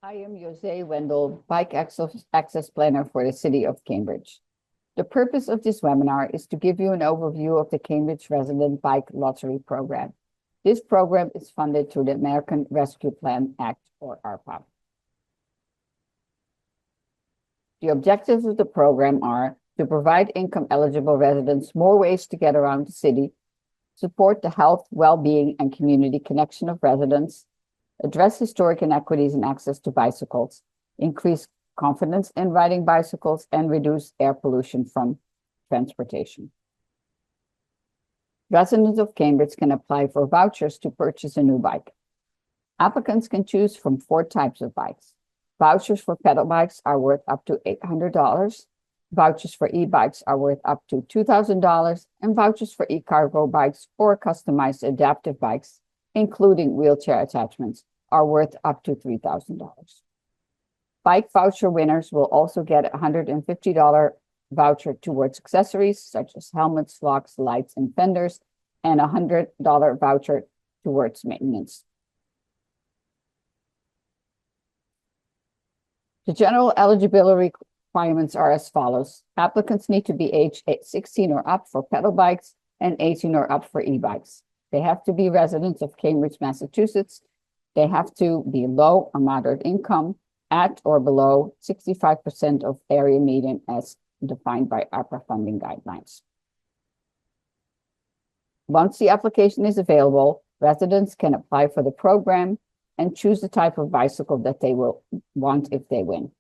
I am Jose Wendell, Bike Access Planner for the City of Cambridge. The purpose of this webinar is to give you an overview of the Cambridge Resident Bike Lottery Program. This program is funded through the American Rescue Plan Act, or ARPA. The objectives of the program are to provide income-eligible residents more ways to get around the city, support the health, well-being, and community connection of residents, address historic inequities in access to bicycles, increase confidence in riding bicycles, and reduce air pollution from transportation. Residents of Cambridge can apply for vouchers to purchase a new bike. Applicants can choose from 4 types of bikes. Vouchers for pedal bikes are worth up to $800. Vouchers for e-bikes are worth up to $2,000, and vouchers for e-cargo bikes or customized adaptive bikes, including wheelchair attachments, are worth up to $3,000. Bike voucher winners will also get a $150 voucher towards accessories such as helmets, locks, lights, and fenders, and a $100 voucher towards maintenance. The general eligibility requirements are as follows. Applicants need to be age 16 or up for pedal bikes and 18 or up for e-bikes. They have to be residents of Cambridge, Massachusetts. They have to be low or moderate income, at or below 65% of area median as defined by ARPA funding guidelines. Once the application is available, residents can apply for the program and choose the type of bicycle that they will want if they win.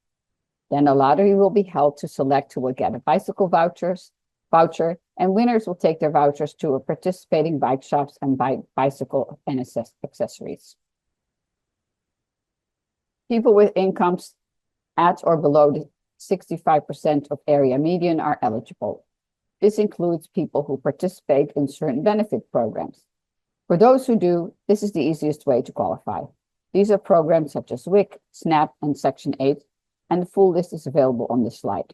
Then a lottery will be held to select who will get a bicycle voucher, and winners will take their vouchers to a participating bike shops and buy bicycle and accessories. People with incomes at or below the 65% of area median are eligible. This includes people who participate in certain benefit programs. For those who do, this is the easiest way to qualify. These are programs such as WIC, SNAP, and Section 8, and the full list is available on this slide.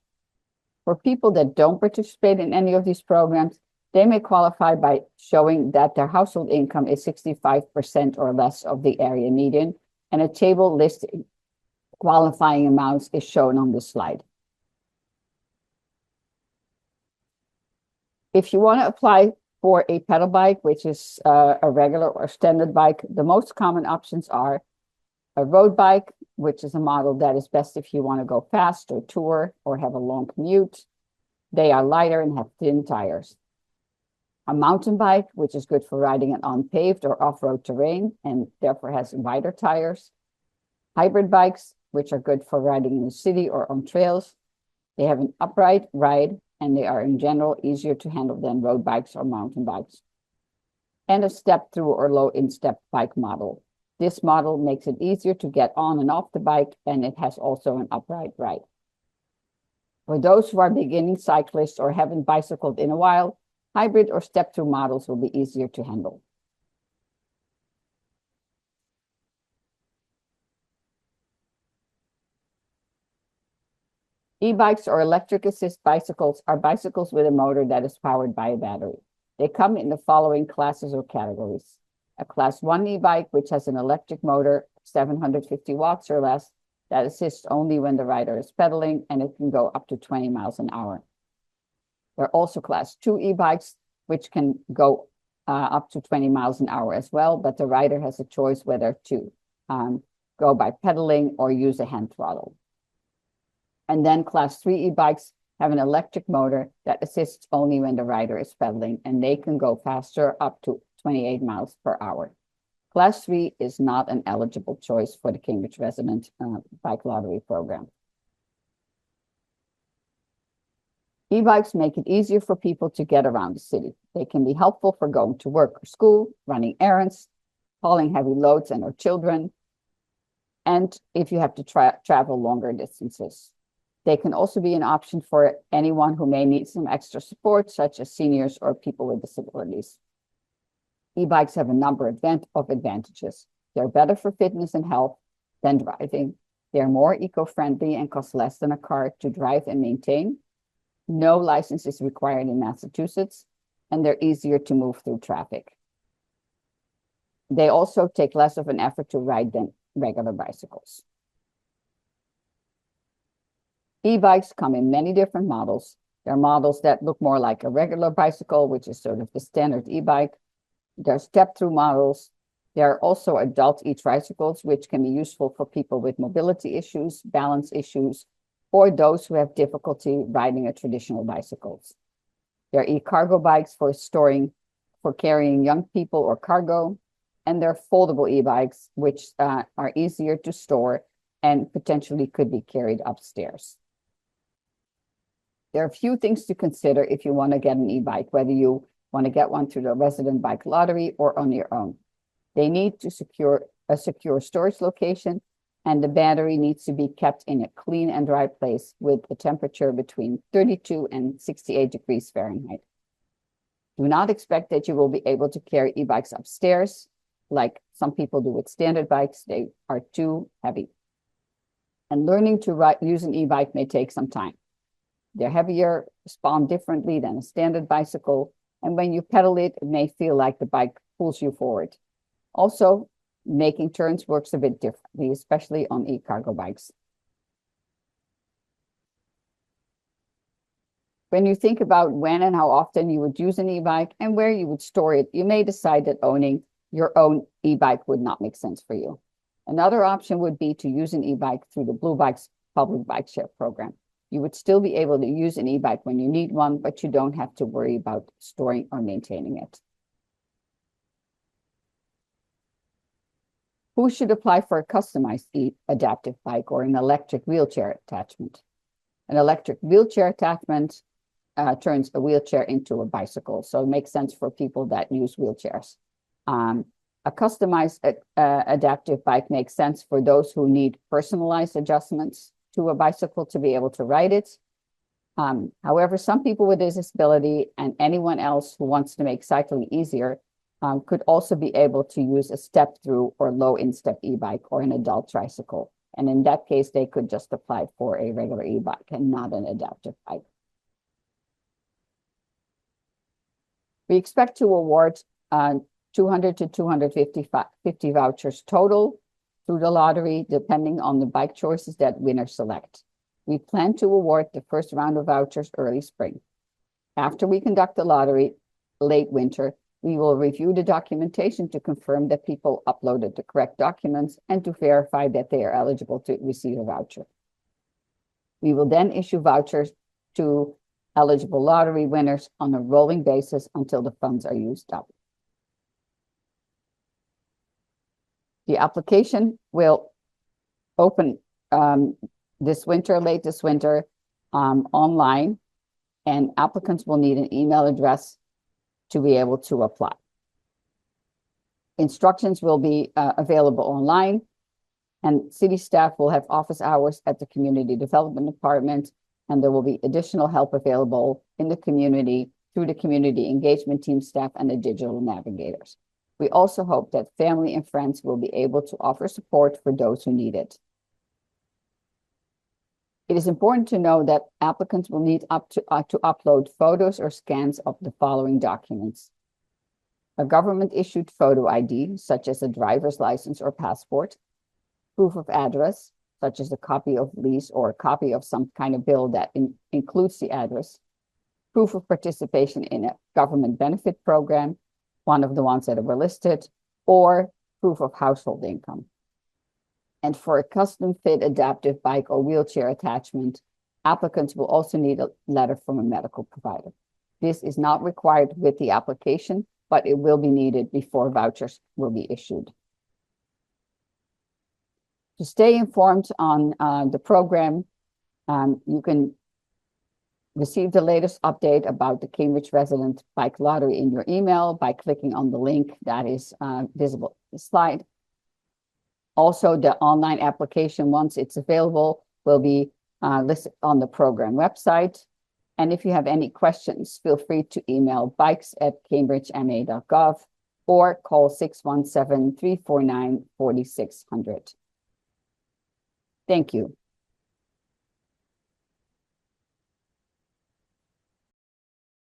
For people that don't participate in any of these programs, they may qualify by showing that their household income is 65% or less of the area median, and a table listing qualifying amounts is shown on this slide. If you want to apply for a pedal bike, which is a regular or standard bike, the most common options are a road bike, which is a model that is best if you want to go fast or tour or have a long commute. They are lighter and have thin tires. A mountain bike, which is good for riding on unpaved or off-road terrain and therefore has wider tires. Hybrid bikes, which are good for riding in the city or on trails. They have an upright ride and they are in general easier to handle than road bikes or mountain bikes. And a step-through or low-instep bike model. This model makes it easier to get on and off the bike, and it has also an upright ride. For those who are beginning cyclists or haven't bicycled in a while, hybrid or step-through models will be easier to handle. E-bikes or electric assist bicycles are bicycles with a motor that is powered by a battery. They come in the following classes or categories. A Class 1 e-bike, which has an electric motor, 750 watts or less, that assists only when the rider is pedaling, and it can go up to 20 miles an hour. There are also Class 2 e-bikes, which can go up to 20 miles an hour as well, but the rider has a choice whether to go by pedaling or use a hand throttle. And then Class 3 e-bikes have an electric motor that assists only when the rider is pedaling, and they can go faster up to 28 miles per hour. Class 3 is not an eligible choice for the Cambridge Resident Bike Lottery Program. E-bikes make it easier for people to get around the city. They can be helpful for going to work or school, running errands, hauling heavy loads and or children, and if you have to travel longer distances. They can also be an option for anyone who may need some extra support, such as seniors or people with disabilities. E-bikes have a number of advantages. They're better for fitness and health than driving. They're more eco-friendly and cost less than a car to drive and maintain. No license is required in Massachusetts, and they're easier to move through traffic. They also take less of an effort to ride than regular bicycles. E-bikes come in many different models. There are models that look more like a regular bicycle, which is sort of the standard e-bike. There are step-through models. There are also adult e-tricycles, which can be useful for people with mobility issues, balance issues, or those who have difficulty riding a traditional bicycles. There are e-cargo bikes for carrying young people or cargo, and there are foldable e-bikes, which are easier to store and potentially could be carried upstairs. There are a few things to consider if you want to get an e-bike, whether you want to get one through the resident bike lottery or on your own. They need to secure a secure storage location, and the battery needs to be kept in a clean and dry place with a temperature between 32 and 68 degrees Fahrenheit. Do not expect that you will be able to carry e-bikes upstairs, like some people do with standard bikes. They are too heavy. And learning to use an e-bike may take some time. They're heavier, respond differently than a standard bicycle, and when you pedal it, it may feel like the bike pulls you forward. Also, making turns works a bit differently, especially on e-cargo bikes. When you think about when and how often you would use an e-bike and where you would store it, you may decide that owning your own e-bike would not make sense for you. Another option would be to use an e-bike through the Blue Bikes public bike share program. You would still be able to use an e-bike when you need one, but you don't have to worry about storing or maintaining it. Who should apply for a customized adaptive bike or an electric wheelchair attachment? An electric wheelchair attachment turns a wheelchair into a bicycle, so it makes sense for people that use wheelchairs. A customized adaptive bike makes sense for those who need personalized adjustments to a bicycle to be able to ride it. However, some people with disability and anyone else who wants to make cycling easier could also be able to use a step-through or low-instep e-bike or an adult tricycle. And in that case, they could just apply for a regular e-bike and not an adaptive bike. We expect to award 200 to 250 vouchers total through the lottery, depending on the bike choices that winners select. We plan to award the first round of vouchers early spring. After we conduct the lottery late winter, we will review the documentation to confirm that people uploaded the correct documents and to verify that they are eligible to receive a voucher. We will then issue vouchers to eligible lottery winners on a rolling basis until the funds are used up. The application will open late this winter, online, and applicants will need an email address to be able to apply. Instructions will be available online, and city staff will have office hours at the Community Development Department, and there will be additional help available in the community through the Community Engagement Team staff and the digital navigators. We also hope that family and friends will be able to offer support for those who need it. It is important to know that applicants will need to upload photos or scans of the following documents: a government-issued photo ID, such as a driver's license or passport; proof of address, such as a copy of lease or a copy of some kind of bill that includes the address; proof of participation in a government benefit program, one of the ones that were listed, or proof of household income. And for a custom-fit adaptive bike or wheelchair attachment, applicants will also need a letter from a medical provider. This is not required with the application, but it will be needed before vouchers will be issued. To stay informed on the program, you can receive the latest update about the Cambridge Resident Bike Lottery in your email by clicking on the link that is visible on the slide. Also, the online application, once it's available, will be listed on the program website. And if you have any questions, feel free to email bikes@cambridgema.gov or call 617-349-4600. Thank you.